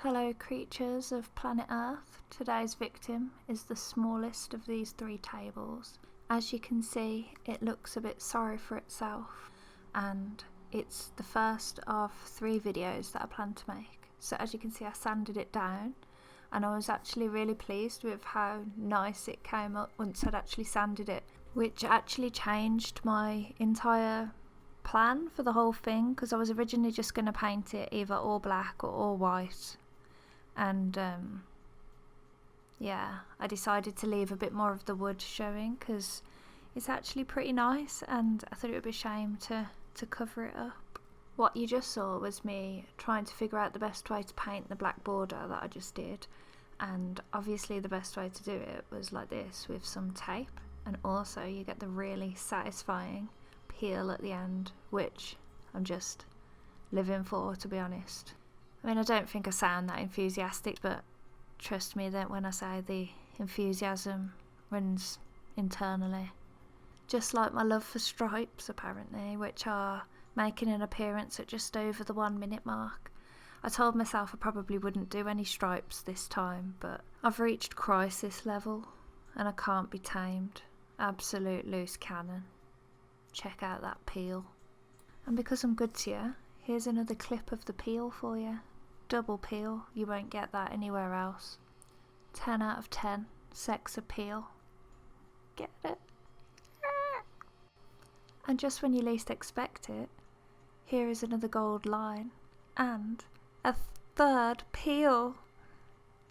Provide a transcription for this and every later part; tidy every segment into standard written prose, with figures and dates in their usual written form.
Hello creatures of planet Earth. Today's victim is the smallest of these 3 tables. As you can see, it looks a bit sorry for itself, and it's the first of 3 videos that I plan to make. So as you can see, I sanded it down, and I was actually really pleased with how nice it came up once I'd actually sanded it, which actually changed my entire plan for the whole thing, because I was originally just going to paint it either all black or all white. And yeah, I decided to leave a bit more of the wood showing because it's actually pretty nice, and I thought it would be a shame to cover it up. What you just saw was me trying to figure out the best way to paint the black border that I just did, and obviously the best way to do it was like this, with some tape, and also you get the really satisfying peel at the end, which I'm just living for, to be honest. I mean, I don't think I sound that enthusiastic, but trust me that when I say the enthusiasm runs internally. Just like my love for stripes, apparently, which are making an appearance at just over the 1 minute mark. I told myself I probably wouldn't do any stripes this time, but I've reached crisis level and I can't be tamed. Absolute loose cannon. Check out that peel. And because I'm good to you, here's another clip of the peel for you. Double peel, you won't get that anywhere else. 10 out of 10, sex appeal. Get it? And just when you least expect it, here is another gold line and a 3rd peel.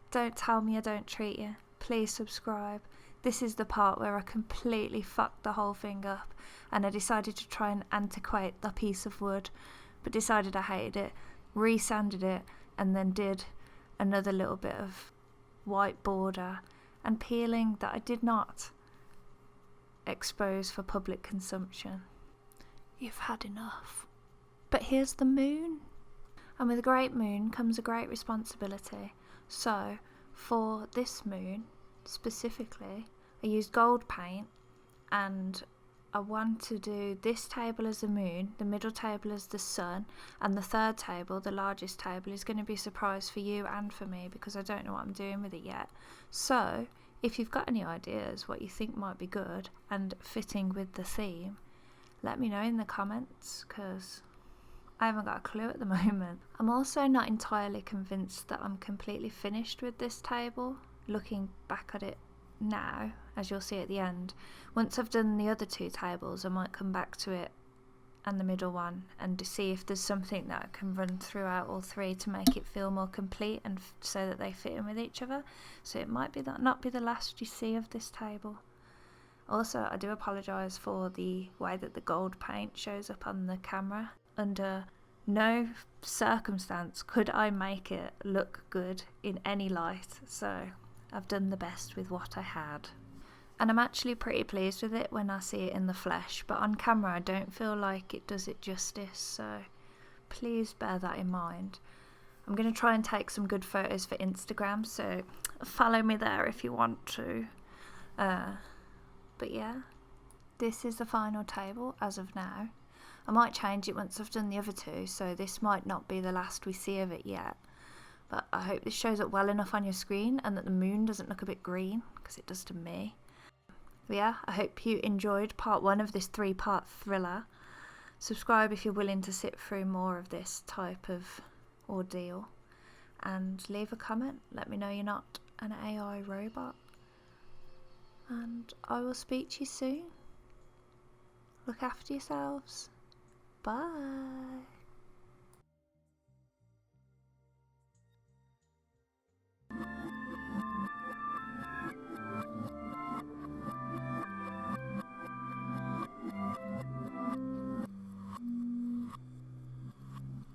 Don't tell me I don't treat you. Please subscribe. This is the part where I completely fucked the whole thing up, and I decided to try and antiquate the piece of wood, but decided I hated it, resanded it, and then did another little bit of white border and peeling that I did not expose for public consumption. You've had enough. But here's the moon. And with a great moon comes a great responsibility. So for this moon specifically, I used gold paint, and I want to do this table as the moon, the middle table as the sun, and the 3rd table, the largest table, is going to be a surprise for you and for me because I don't know what I'm doing with it yet. So if you've got any ideas what you think might be good and fitting with the theme, let me know in the comments, because I haven't got a clue at the moment. I'm also not entirely convinced that I'm completely finished with this table, looking back at it now, as you'll see at the end. Once I've done the other 2 tables, I might come back to it and the middle one and see if there's something that I can run throughout all 3 to make it feel more complete and so that they fit in with each other. So it might be that not be the last you see of this table. Also, I do apologise for the way that the gold paint shows up on the camera. Under no circumstance could I make it look good in any light, so I've done the best with what I had. And I'm actually pretty pleased with it when I see it in the flesh, but on camera I don't feel like it does it justice, so please bear that in mind. I'm going to try and take some good photos for Instagram, so follow me there if you want to. But yeah, this is the final table as of now. I might change it once I've done the other 2, so this might not be the last we see of it yet. But I hope this shows up well enough on your screen and that the moon doesn't look a bit green, because it does to me. But yeah, I hope you enjoyed part 1 of this 3-part thriller. Subscribe if you're willing to sit through more of this type of ordeal. And leave a comment. Let me know you're not an AI robot. And I will speak to you soon. Look after yourselves. Bye.